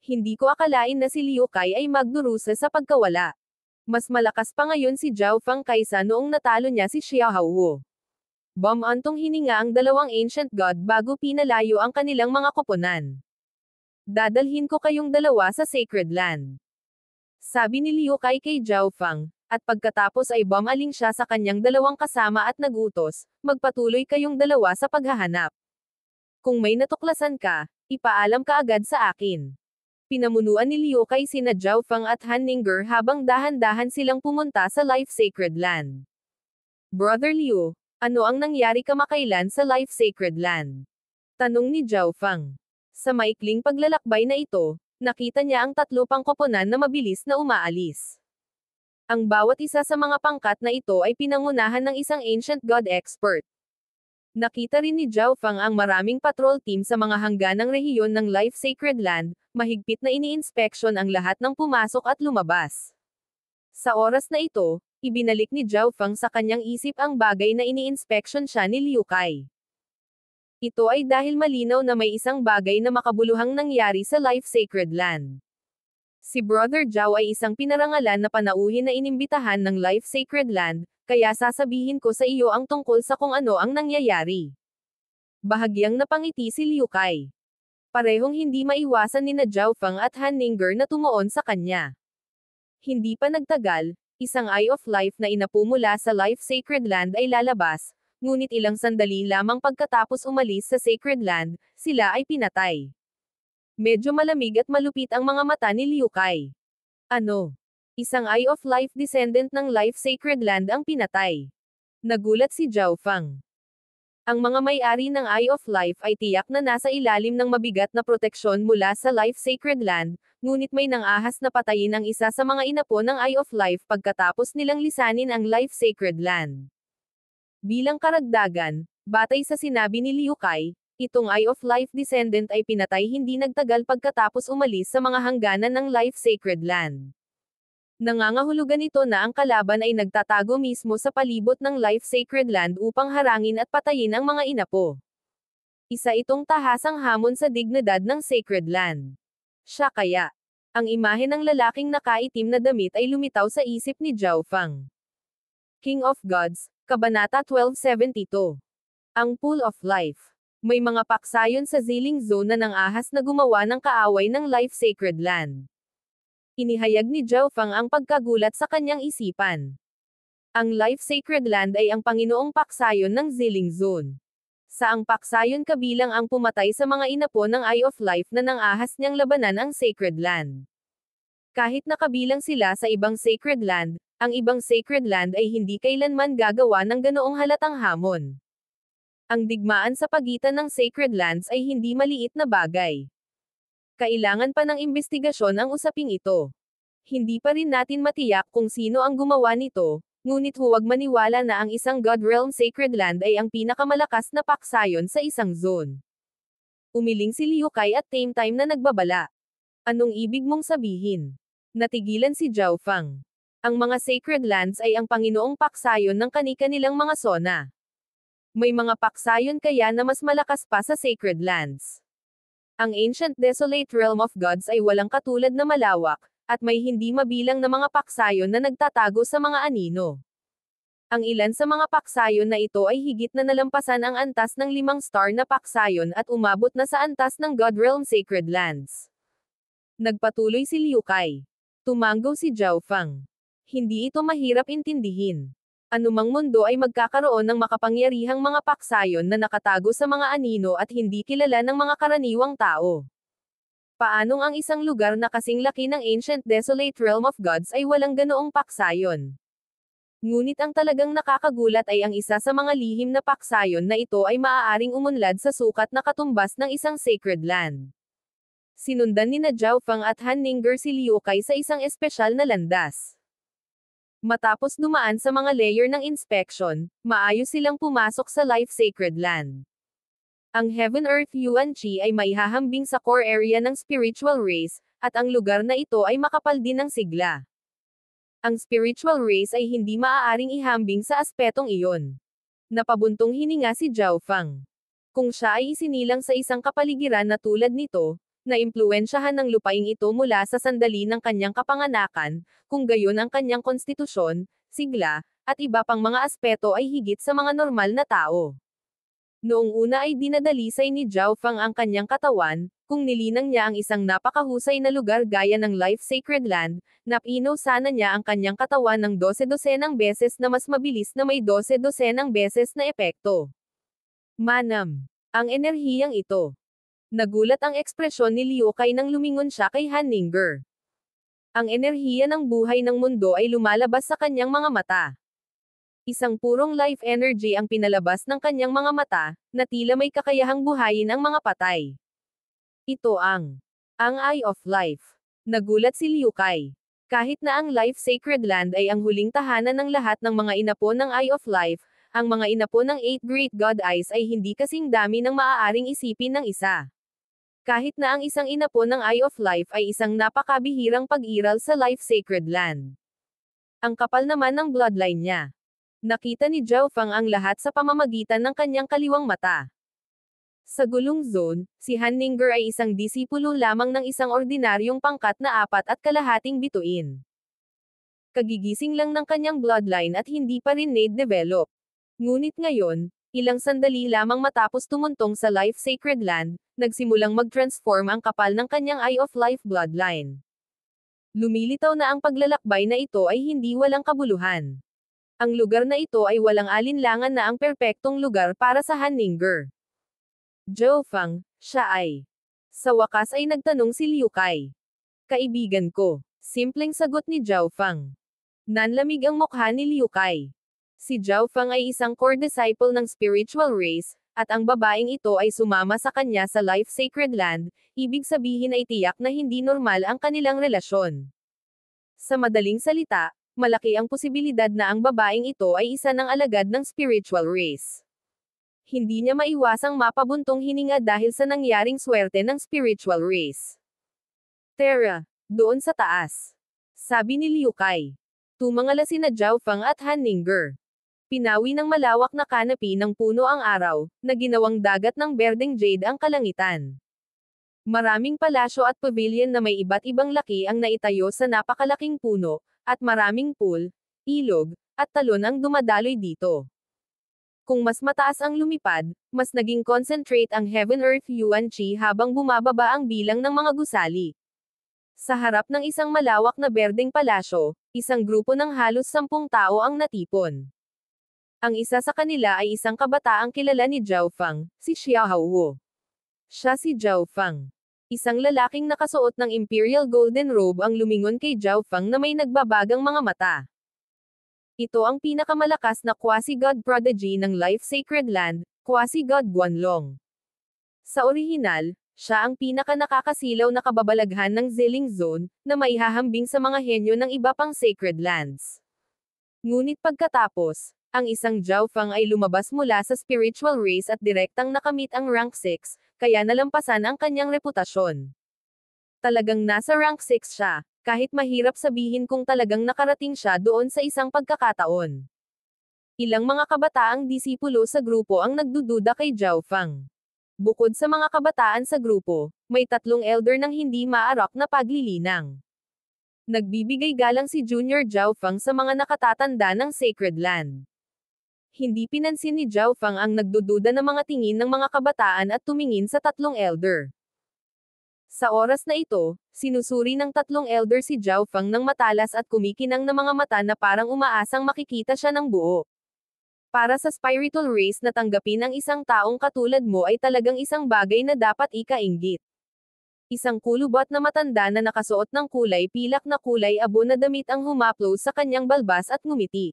Hindi ko akalain na si Liu Kai ay magdurusa sa pagkawala. Mas malakas pa ngayon si Zhao Feng kaysa noong natalo niya si Xiao Wu. Bumantong hininga ang dalawang ancient god bago pinalayo ang kanilang mga koponan. Dadalhin ko kayong dalawa sa Sacred Land. Sabi ni Liu Kai kay Zhao Feng, at pagkatapos ay bumaling siya sa kanyang dalawang kasama at nagutos, magpatuloy kayong dalawa sa paghahanap. Kung may natuklasan ka, ipaalam ka agad sa akin. Pinamunuan ni Liu Kai sina Zhao Feng at Han Ningguo habang dahan-dahan silang pumunta sa Life Sacred Land. Brother Liu, ano ang nangyari kamakailan sa Life Sacred Land? Tanong ni Zhao Feng. Sa maikling paglalakbay na ito, nakita niya ang 3 pang koponan na mabilis na umaalis. Ang bawat isa sa mga pangkat na ito ay pinangunahan ng isang ancient god expert. Nakita rin ni Zhao Feng ang maraming patrol team sa mga hangganang rehiyon ng Life Sacred Land, mahigpit na ini-inspeksyon ang lahat ng pumasok at lumabas. Sa oras na ito, ibinalik ni Zhao Feng sa kanyang isip ang bagay na ini-inspeksyon siya ni Liu Kai. Ito ay dahil malinaw na may isang bagay na makabuluhang nangyari sa Life Sacred Land. Si Brother Zhao ay isang pinarangalan na panauhin na inimbitahan ng Life Sacred Land, kaya sasabihin ko sa iyo ang tungkol sa kung ano ang nangyayari. Bahagyang napangiti si Liu Kai. Parehong hindi maiwasan ni Zhao Feng at Han Ningguo na tumuon sa kanya. Hindi pa nagtagal, isang Eye of Life na inapo mula sa Life Sacred Land ay lalabas, ngunit ilang sandali lamang pagkatapos umalis sa Sacred Land, sila ay pinatay. Medyo malamig at malupit ang mga mata ni Liu Kai. Ano? Isang Eye of Life descendant ng Life Sacred Land ang pinatay. Nagulat si Zhao Fang. Ang mga may-ari ng Eye of Life ay tiyak na nasa ilalim ng mabigat na proteksyon mula sa Life Sacred Land, ngunit may nangahas na patayin ang isa sa mga inapo ng Eye of Life pagkatapos nilang lisanin ang Life Sacred Land. Bilang karagdagan, batay sa sinabi ni Liu Kai, itong Eye of Life descendant ay pinatay hindi nagtagal pagkatapos umalis sa mga hangganan ng Life Sacred Land. Nangangahulugan ito na ang kalaban ay nagtatago mismo sa palibot ng Life Sacred Land upang harangin at patayin ang mga inapo. Isa itong tahasang hamon sa dignidad ng Sacred Land. Siya kaya. Ang imahe ng lalaking nakaitim na damit ay lumitaw sa isip ni Zhao Fang. King of Gods, Kabanata 1272. Ang Pool of Life. May mga paksayon sa Ziling Zone na nangahas na gumawa ng kaaway ng Life Sacred Land. Inihayag ni Zhao Fang ang pagkagulat sa kanyang isipan. Ang Life Sacred Land ay ang Panginoong paksayon ng Ziling Zone. Sa ang paksayon kabilang ang pumatay sa mga inapo ng Eye of Life na nangahas niyang labanan ang Sacred Land. Kahit nakabilang sila sa ibang Sacred Land, ang ibang Sacred Land ay hindi kailanman gagawa ng ganoong halatang hamon. Ang digmaan sa pagitan ng Sacred Lands ay hindi maliit na bagay. Kailangan pa ng imbestigasyon ang usaping ito. Hindi pa rin natin matiyak kung sino ang gumawa nito, ngunit huwag maniwala na ang isang God Realm Sacred Land ay ang pinakamalakas na paksayon sa isang zone. Umiling si Liu Kai at same time na nagbabala. Anong ibig mong sabihin? Natigilan si Zhao Fang. Ang mga Sacred Lands ay ang Panginoong paksayon ng kani-kanilang mga sona. May mga paksayon kaya na mas malakas pa sa Sacred Lands. Ang Ancient Desolate Realm of Gods ay walang katulad na malawak, at may hindi mabilang na mga paksayon na nagtatago sa mga anino. Ang ilan sa mga paksayon na ito ay higit na nalampasan ang antas ng 5-star na paksayon at umabot na sa antas ng God Realm Sacred Lands. Nagpatuloy si Liu Kai. Tumanggaw si Zhao Fang. Hindi ito mahirap intindihin. Anumang mundo ay magkakaroon ng makapangyarihang mga paksayon na nakatago sa mga anino at hindi kilala ng mga karaniwang tao. Paanong ang isang lugar na kasing laki ng Ancient Desolate Realm of Gods ay walang ganoong paksayon? Ngunit ang talagang nakakagulat ay ang isa sa mga lihim na paksayon na ito ay maaaring umunlad sa sukat na katumbas ng isang Sacred Land. Sinundan ni Zhao Fang at Han Ningguo si Liu Kai sa isang espesyal na landas. Matapos dumaan sa mga layer ng inspection, maayos silang pumasok sa Life Sacred Land. Ang Heaven Earth Yuan Chi ay maihahambing sa core area ng spiritual race, at ang lugar na ito ay makapal din ng sigla. Ang spiritual race ay hindi maaaring ihambing sa aspetong iyon. Napabuntong hininga si Zhao Fang. Kung siya ay isinilang sa isang kapaligiran na tulad nito, naimpluwensyahan ng lupaing ito mula sa sandali ng kanyang kapanganakan, kung gayon ang kanyang konstitusyon, sigla, at iba pang mga aspeto ay higit sa mga normal na tao. Noong una ay dinadalisay ni Zhao Fang ang kanyang katawan, kung nilinang niya ang isang napakahusay na lugar gaya ng Life Sacred Land, napinaw sana niya ang kanyang katawan ng 12-dosenang beses na mas mabilis na may 12-dosenang beses na epekto. Manam. Ang enerhiyang ito. Nagulat ang ekspresyon ni Liu Kai nang lumingon siya kay Han Ningguo. Ang enerhiya ng buhay ng mundo ay lumalabas sa kanyang mga mata. Isang purong life energy ang pinalabas ng kanyang mga mata, na tila may kakayahang buhayin ang mga patay. Ito ang Eye of Life. Nagulat si Liu Kai. Kahit na ang Life Sacred Land ay ang huling tahanan ng lahat ng mga inapo ng Eye of Life, ang mga inapo ng 8 Great God Eyes ay hindi kasing dami ng maaaring isipin ng isa. Kahit na ang isang inapo ng Eye of Life ay isang napakabihirang pag-iral sa Life Sacred Land. Ang kapal naman ng bloodline niya. Nakita ni Zhao Fang ang lahat sa pamamagitan ng kanyang kaliwang mata. Sa gulong zone, si Han Ningguo ay isang disipulo lamang ng isang ordinaryong pangkat na 4.5 bituin. Kagigising lang ng kanyang bloodline at hindi pa rin develop. Ngunit ngayon, ilang sandali lamang matapos tumuntong sa Life Sacred Land, nagsimulang mag-transform ang kapal ng kanyang Eye of Life bloodline. Lumilitaw na ang paglalakbay na ito ay hindi walang kabuluhan. Ang lugar na ito ay walang alinlangan na ang perpektong lugar para sa Han Ningguo. Zhao Fang, siya ay. Sa wakas ay nagtanong si Liu Kai. Kaibigan ko. Simpleng sagot ni Zhao Fang. Nanlamig ang mukha ni Liu Kai. Si Zhao Feng ay isang core disciple ng spiritual race, at ang babaeng ito ay sumama sa kanya sa Life Sacred Land, ibig sabihin ay tiyak na hindi normal ang kanilang relasyon. Sa madaling salita, malaki ang posibilidad na ang babaeng ito ay isa ng alagad ng spiritual race. Hindi niya maiwasang mapabuntong hininga dahil sa nangyaring swerte ng spiritual race. Tara, doon sa taas. Sabi ni Liu Kai. Tumangala sina Zhao Feng at Han Ningguo. Pinawi ng malawak na kanopi ng puno ang araw, na ginawang dagat ng berdeng jade ang kalangitan. Maraming palasyo at pavilion na may iba't ibang laki ang naitayo sa napakalaking puno, at maraming pool, ilog, at talon ang dumadaloy dito. Kung mas mataas ang lumipad, mas naging concentrate ang Heaven-Earth Yuan Qi habang bumababa ang bilang ng mga gusali. Sa harap ng isang malawak na berdeng palasyo, isang grupo ng halos 10 tao ang natipon. Ang isa sa kanila ay isang kabataang kilala ni Zhao Feng, si Xiao Hao. Siya si Zhao Feng. Isang lalaking nakasuot ng Imperial Golden Robe ang lumingon kay Zhao Feng na may nagbabagang mga mata. Ito ang pinakamalakas na quasi-god prodigy ng Life Sacred Land, quasi-god Guanlong. Sa orihinal, siya ang pinaka-nakakasilaw na kababalaghan ng Ziling Zone, na maihahambing sa mga henyo ng iba pang sacred lands. Ngunit pagkatapos, ang isang Zhao Feng ay lumabas mula sa spiritual race at direktang nakamit ang rank 6, kaya nalampasan ang kanyang reputasyon. Talagang nasa rank 6 siya, kahit mahirap sabihin kung talagang nakarating siya doon sa isang pagkakataon. Ilang mga kabataang disipulo sa grupo ang nagdududa kay Zhao Feng. Bukod sa mga kabataan sa grupo, may 3 elder ng hindi maarok na paglilinang. Nagbibigay galang si Junior Zhao Feng sa mga nakatatanda ng Sacred Land. Hindi pinansin ni Zhao Feng ang nagdududa na mga tingin ng mga kabataan at tumingin sa 3 elder. Sa oras na ito, sinusuri ng 3 elder si Zhao Feng ng matalas at kumikinang na mga mata na parang umaasang makikita siya ng buo. Para sa spiritual race na tanggapin ang isang taong katulad mo ay talagang isang bagay na dapat ikainggit. Isang kulubot na matanda na nakasuot ng kulay pilak na kulay abo na damit ang humaplo sa kanyang balbas at ngumiti.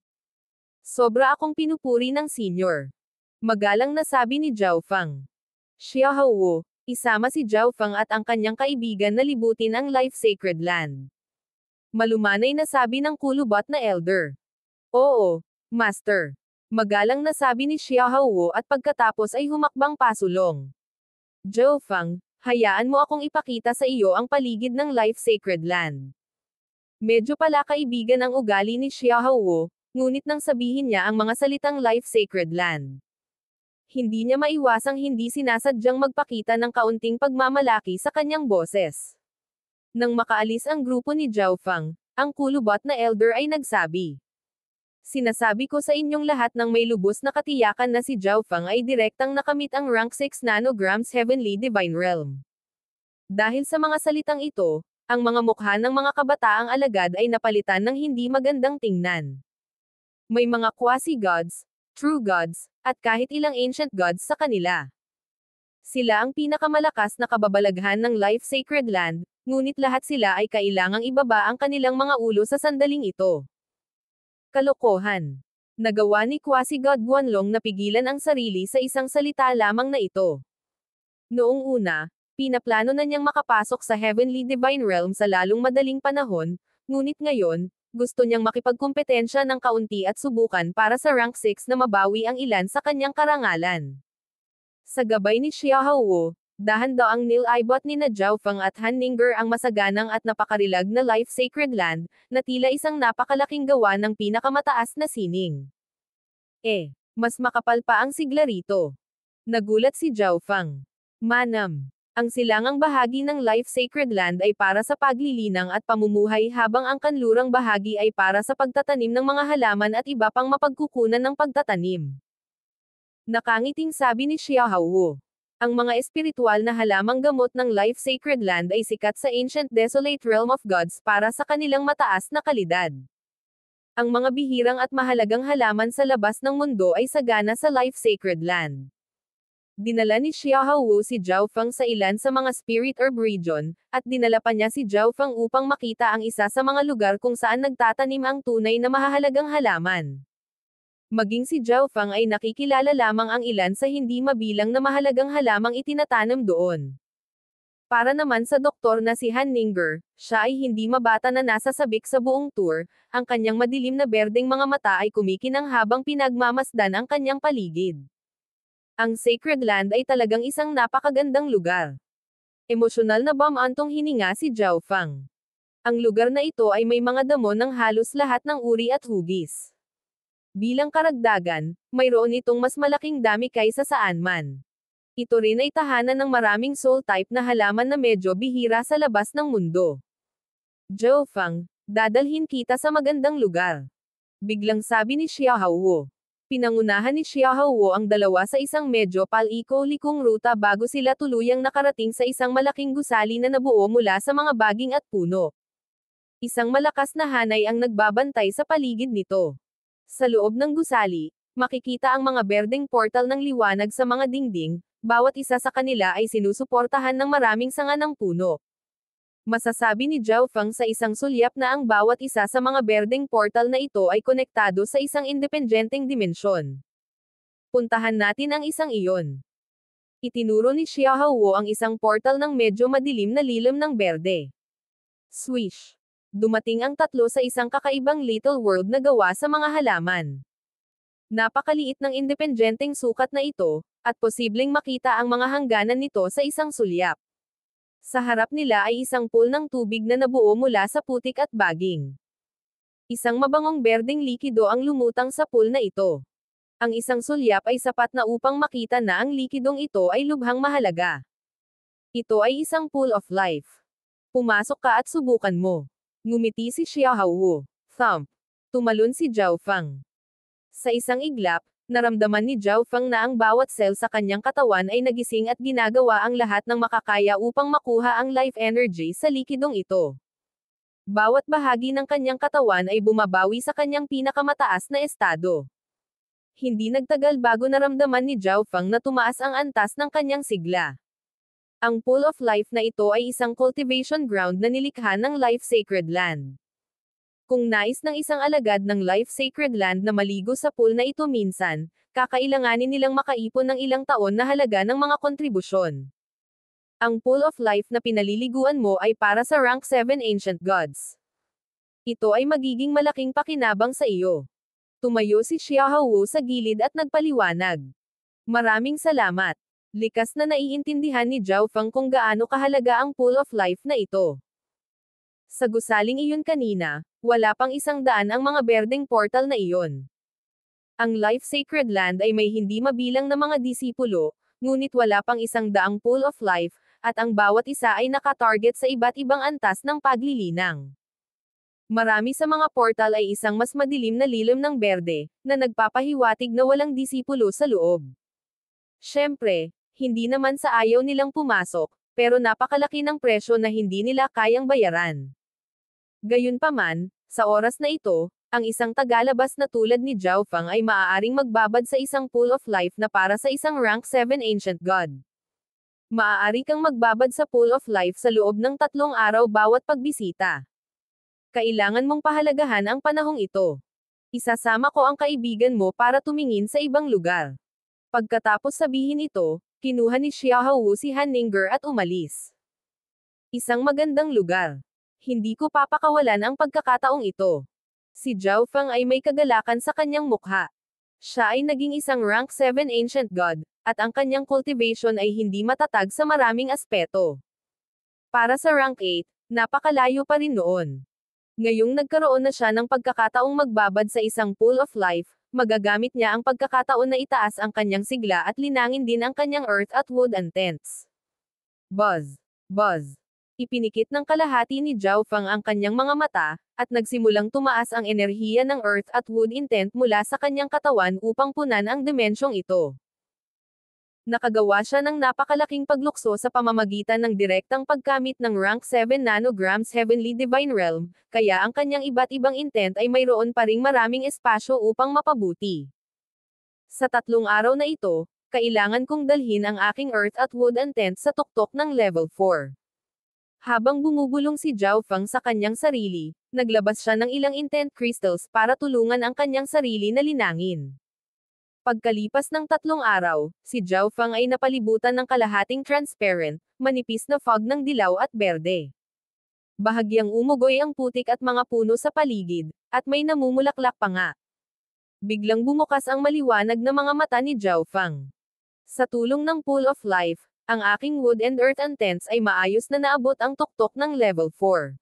Sobra akong pinupuri ng senior. Magalang na sabi ni Zhao Feng. Xiao Hao, isama si Zhao Feng at ang kanyang kaibigan na libutin ang Life Sacred Land. Malumanay na sabi ng kulubot na elder. Oo, Master. Magalang na sabi ni Xiao Hao at pagkatapos ay humakbang pasulong. Zhao Feng, hayaan mo akong ipakita sa iyo ang paligid ng Life Sacred Land. Medyo pala kaibigan ang ugali ni Xiao Hao, ngunit nang sabihin niya ang mga salitang Life Sacred Land. Hindi niya maiwasang hindi sinasadyang magpakita ng kaunting pagmamalaki sa kanyang boses. Nang makaalis ang grupo ni Zhao Feng, ang kulubot na elder ay nagsabi. Sinasabi ko sa inyong lahat ng may lubos na katiyakan na si Zhao Feng ay direktang nakamit ang rank 6 nanograms Heavenly Divine Realm. Dahil sa mga salitang ito, ang mga mukha ng mga kabataang alagad ay napalitan ng hindi magandang tingnan. May mga quasi-gods, true gods, at kahit ilang ancient gods sa kanila. Sila ang pinakamalakas na kababalaghan ng Life Sacred Land, ngunit lahat sila ay kailangang ibaba ang kanilang mga ulo sa sandaling ito. Kalokohan. Nagawa ni quasi-god Guanlong na pigilan ang sarili sa isang salita lamang na ito. Noong una, pinaplano na niyang makapasok sa Heavenly Divine Realm sa lalong madaling panahon, ngunit ngayon, gusto niyang makipagkumpetensya ng kaunti at subukan para sa rank 6 na mabawi ang ilan sa kanyang karangalan. Sa gabay ni Xiao Hao, dahan-daang nilibot ni na Zhao Feng at Han Ningguo ang masaganang at napakarilag na Life Sacred Land, na tila isang napakalaking gawa ng pinakamataas na sining. Mas makapal pa ang sigla rito. Nagulat si Zhao Feng. Manam. Ang silangang bahagi ng Life Sacred Land ay para sa paglilinang at pamumuhay habang ang kanlurang bahagi ay para sa pagtatanim ng mga halaman at iba pang mapagkukunan ng pagtatanim. Nakangiting sabi ni Xiao Hao. Ang mga espiritual na halamang gamot ng Life Sacred Land ay sikat sa Ancient Desolate Realm of Gods para sa kanilang mataas na kalidad. Ang mga bihirang at mahalagang halaman sa labas ng mundo ay sagana sa Life Sacred Land. Dinala ni Xiao Hao si Zhao Feng sa ilan sa mga spirit herb region, at dinala pa niya si Zhao Feng upang makita ang isa sa mga lugar kung saan nagtatanim ang tunay na mahahalagang halaman. Maging si Zhao Fang ay nakikilala lamang ang ilan sa hindi mabilang na mahalagang halamang itinatanam doon. Para naman sa doktor na si Han Ninger, siya ay hindi mabata na nasa sabik sa buong tour, ang kanyang madilim na berdeng mga mata ay kumikinang habang pinagmamasdan ang kanyang paligid. Ang Sacred Land ay talagang isang napakagandang lugar. Emosyonal na bumantong hininga si Zhao Fang. Ang lugar na ito ay may mga damo ng halos lahat ng uri at hugis. Bilang karagdagan, mayroon itong mas malaking dami kaysa saan man. Ito rin ay tahanan ng maraming soul type na halaman na medyo bihira sa labas ng mundo. Zhao Fang, dadalhin kita sa magandang lugar. Biglang sabi ni Xiaohuo. Pinangunahan ni Xiaohuo ang dalawa sa isang medyo paliko-likong ruta bago sila tuluyang nakarating sa isang malaking gusali na nabuo mula sa mga baging at puno. Isang malakas na hanay ang nagbabantay sa paligid nito. Sa loob ng gusali, makikita ang mga berdeng portal ng liwanag sa mga dingding, bawat isa sa kanila ay sinusuportahan ng maraming sanga ng puno. Masasabi ni Zhao Fang sa isang sulyap na ang bawat isa sa mga berdeng portal na ito ay konektado sa isang independenteng dimensyon. Puntahan natin ang isang iyon. Itinuro ni Xiaohuo ang isang portal ng medyo madilim na lilim ng berde. Swish! Dumating ang tatlo sa isang kakaibang little world na gawa sa mga halaman. Napakaliit ng independenteng sukat na ito, at posibleng makita ang mga hangganan nito sa isang sulyap. Sa harap nila ay isang pool ng tubig na nabuo mula sa putik at baging. Isang mabangong berdeng likido ang lumutang sa pool na ito. Ang isang sulyap ay sapat na upang makita na ang likidong ito ay lubhang mahalaga. Ito ay isang pool of life. Pumasok ka at subukan mo. Ngumiti si Xiaohuo. Thump. Tumalon si Zhao Fang. Sa isang iglap, naramdaman ni Zhao Fang na ang bawat cell sa kanyang katawan ay nagising at ginagawa ang lahat ng makakaya upang makuha ang life energy sa likidong ito. Bawat bahagi ng kanyang katawan ay bumabawi sa kanyang pinakamataas na estado. Hindi nagtagal bago naramdaman ni Zhao Fang na tumaas ang antas ng kanyang sigla. Ang pool of life na ito ay isang cultivation ground na nilikha ng Life Sacred Land. Kung nais ng isang alagad ng Life Sacred Land na maligo sa pool na ito minsan, kakailanganin nilang makaipon ng ilang taon na halaga ng mga kontribusyon. Ang Pool of Life na pinaliliguan mo ay para sa rank 7 Ancient Gods. Ito ay magiging malaking pakinabang sa iyo. Tumayo si Xiaohuo sa gilid at nagpaliwanag. Maraming salamat. Likas na naiintindihan ni Zhao Fang kung gaano kahalaga ang Pool of Life na ito. Sa gusaling iyon kanina, wala pang 100 ang mga berdeng portal na iyon. Ang Life Sacred Land ay may hindi mabilang na mga disipulo, ngunit wala pang 100 Pool of Life, at ang bawat isa ay nakatarget sa iba't ibang antas ng paglilinang. Marami sa mga portal ay isang mas madilim na lilim ng berde, na nagpapahiwatig na walang disipulo sa loob. Siyempre, hindi naman sa ayaw nilang pumasok, pero napakalaki ng presyo na hindi nila kayang bayaran. Gayunpaman, sa oras na ito, ang isang tagalabas na tulad ni Zhao Fang ay maaaring magbabad sa isang pool of life na para sa isang rank 7 ancient god. Maaari kang magbabad sa pool of life sa loob ng 3 araw bawat pagbisita. Kailangan mong pahalagahan ang panahong ito. Isasama ko ang kaibigan mo para tumingin sa ibang lugar. Pagkatapos sabihin ito, kinuha ni Xiaohuo si Han Ninger at umalis. Isang magandang lugar. Hindi ko papakawalan ang pagkakataong ito. Si Zhao Fang ay may kagalakan sa kanyang mukha. Siya ay naging isang rank 7 ancient god, at ang kanyang cultivation ay hindi matatag sa maraming aspeto. Para sa rank 8, napakalayo pa rin noon. Ngayong nagkaroon na siya ng pagkakataong magbabad sa isang pool of life, magagamit niya ang pagkakataon na itaas ang kanyang sigla at linangin din ang kanyang earth at wood and tents. Buzz! Buzz! Ipinikit ng kalahati ni Zhao Fang ang kanyang mga mata, at nagsimulang tumaas ang enerhiya ng earth at wood intent mula sa kanyang katawan upang punan ang dimensyong ito. Nakagawa siya ng napakalaking paglukso sa pamamagitan ng direktang pagkamit ng rank 7 nanograms Heavenly Divine Realm, kaya ang kanyang iba't ibang intent ay mayroon pa ring maraming espasyo upang mapabuti. Sa 3 araw na ito, kailangan kong dalhin ang aking earth at wood intent sa tuktok ng level 4. Habang bumubulong si Zhao Feng sa kanyang sarili, naglabas siya ng ilang intent crystals para tulungan ang kanyang sarili na linangin. Pagkalipas ng 3 araw, si Zhao Feng ay napalibutan ng kalahating transparent, manipis na fog ng dilaw at berde. Bahagyang umugoy ang putik at mga puno sa paligid, at may namumulaklak pa nga. Biglang bumukas ang maliwanag na mga mata ni Zhao Feng. Sa tulong ng Pool of Life, ang aking wood and earth antennas ay maayos na naabot ang tuktok ng level 4.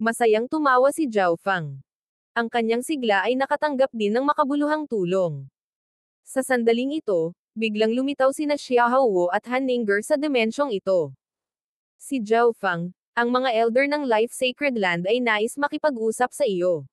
Masayang tumawa si Zhao Feng. Ang kanyang sigla ay nakatanggap din ng makabuluhang tulong. Sa sandaling ito, biglang lumitaw sina Xiaohuo at Han Ninger sa dimensyong ito. Si Zhao Feng, ang mga elder ng Life Sacred Land ay nais makipag-usap sa iyo.